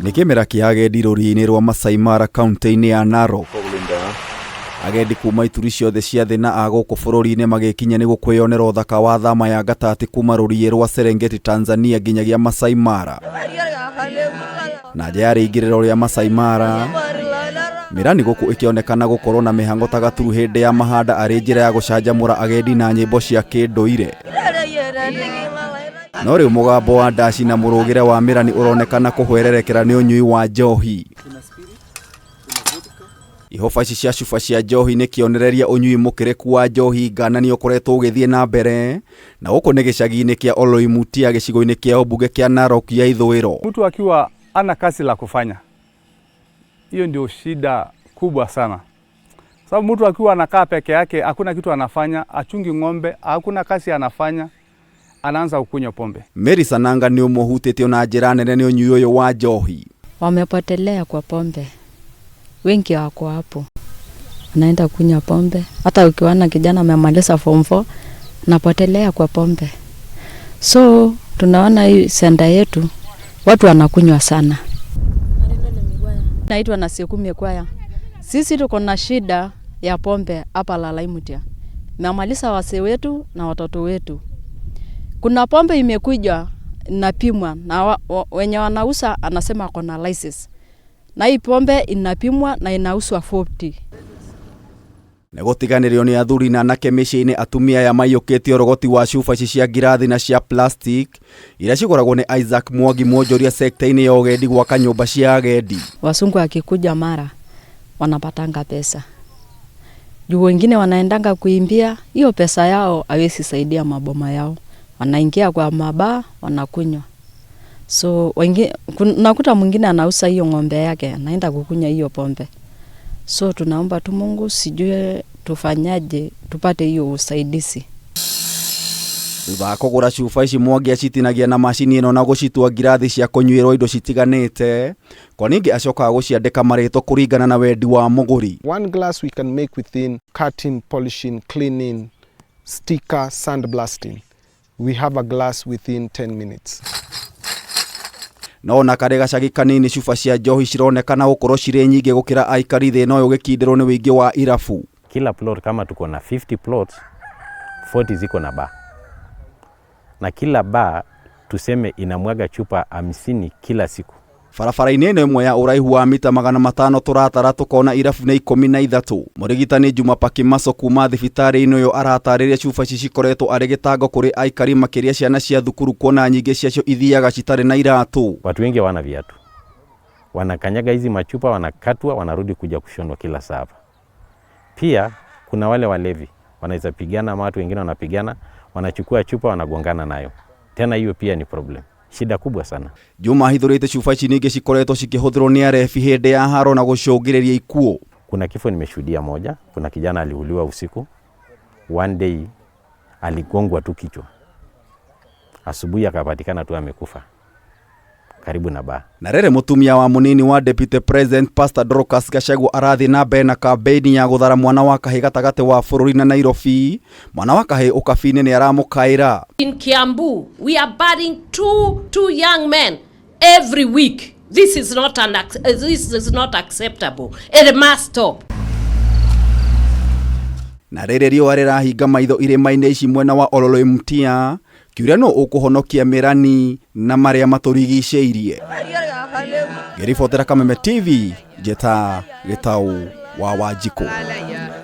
Nĩ kĩmera kĩa agendi rũriĩ-inĩ rwa Masai Mara kaunti-inĩ ya Narok. Agendi kuma ituri ciothe cia thĩ na agũkũ bũrũri-inĩ magĩkinya nĩguo kwĩyonera ũthaka wa thama ya gatati kuma rũriĩ rwa Serengeti Tanzania nginyagia Masai Mara. Na nja ya rĩingĩrĩro rĩa Masai Mara, Mirani gũkũ ĩkĩonekana gũkorwo na mĩhango ta gaturu hĩndĩ ya mahanda arĩ njĩra ya gũcanjamũra agendi na nyĩmbo cia kĩndũire. No rĩu mũgambo wa ndaci na mũrũgĩre wa Mirani ũronekana kũhwererekera nĩ ũnyui wa njohi. Ihoba ici cia cuba cia njohi nĩ kĩonereria ũnyui mũkĩrĩku wa njohi nganani ũkoretwo ũgĩthiĩ na mbere, na gũkũ nĩ gĩcagi-inĩ kĩa Oloimutia gĩcigo-inĩ kĩa ũmbunge kĩa Narok ya ithũĩro. Mtu akiwa ana kazi la kufanya, hiyo ndio shida kubwa sana. Sababu mtu akiwa anakaa peke yake, hakuna kitu anafanya, achungi ng'ombe, hakuna kazi anafanya, anaanza kukunywa pombe. Mary Sananga ni ũmũhutĩtio na njĩra nene nĩ ũnyui ũyũ wa njohi. Wamepotelea kwa pombe. Wengi wako hapo. Anaenda kunywa pombe. Hata ukiona kijana amemaliza form 4, anapotelea kwa pombe. So, tunaona hii senda yetu watu wanakunywa sana. Naitwa na Sekumi Kwaya. Sisi tuko na shida ya pombe hapa Lalaimutia. Memaliza wase wetu na watoto wetu. Kuna pombe imekuja inapimwa na wenye wanauza anasema kuna license. Na hii pombe inapimwa na inauswa 40. Negũtiganĩrio nĩ athuri na anake mĩciĩ-inĩ atumia ya maiyũkĩtio rogoti wa cuba ici cia ngirathi na cia plastic iria cigũragwo nĩ Isaac Mwangi mwonjoria sekta-inĩ ya ũgendi gwaka nyũmba cia agendi. Wasungu akikuja Mara wanapatanga pesa. Juu wengine wanaendanga kuimbia, hiyo pesa yao hawezi saidia maboma yao. Wanaingia kwa mabaa, wanakunywa. So nakuta mwingine anauza hiyo ng'ombe yake, anaenda kukunywa hiyo pombe. So tunaomba tu Mungu sijue tufanyaje tupate hiyo usaidizi. Thutha kũgũra cuba ici Mwangi acitinagia na macini ĩno na gũcitua ngirathi cia kũnyuĩrwo indo citiganĩte, kwa ningĩ acokaga gũciandĩka marĩtwa kũringana na wendi wa mũgũri. One glass we can make within cutting, polishing, cleaning, sticker, sandblasting. We have a glass within 10 minutes. No na karĩ gacagi kanini cuba cia njohi cironekana gũkorwo cirĩ nyingĩ gũkĩra aikari thĩ no ũgĩkindĩrwo nĩ wĩingĩ wa irabu. Kila plot kama tuko na 50 plots, 40 ziko na bar. Na kila bar tuseme inamwaga chupa 50 kila siku. Barabara-inĩ ĩno ĩmwe ya ũraihu wa mita 500 tũratara tũkona irabu nĩ 13. Mũrigitani Juma Pakimaso kuma thibitarĩ-inĩ ũyũ aratarĩria cuba ici cikoretwo arĩ gĩtango kũrĩ aikari makĩria ciana cia thukuru kuona nyingĩ ciacio ithiaga citarĩ na iratũ. Watu wengi wana viatu. Wanakanyaga hizi machupa, wanakatwa, wanarudi kuja kushonwa kila saa. Pia kuna wale walevi wanaweza pigana, watu wengine wanapigana, wanachukua chupa wanagongana nayo. Tena hiyo pia ni problem. Shida kubwa sana. Juma hithurĩte cuba ici ningĩ cikoretwo cikĩhũthĩrwo nĩ arebi hĩndĩ ya haro na gũcũngĩrĩria ikuũ. Kuna kifo nimeshuhudia moja, kuna kijana aliuliwa usiku. One day aligongwa tu kichwa. Asubuhi akapatikana tu amekufa karibu na baa. Na rere mũtumia wa mũnini wa Deputy President Pastor Dorcas Gachagua arathi na mbere na kampeni ya gũthara mwana wa kahĩ gatagatĩ wa bũrũri na Nairobi. Mwana wa kahĩ ũkabi-inĩ nĩ aramũkaĩra. In Kiambu we are burying two young men every week. This is not acceptable. It must stop. Na rĩrĩ riũa rĩrahinga maitho irĩma-inĩ ici mwena wa Oloimutia, kiuria no ũkũhonokia Mirani na marĩa matũrigicĩirie. Ngĩribotera Kameme TV, njeta Gĩtaũ wa Wanjikũ.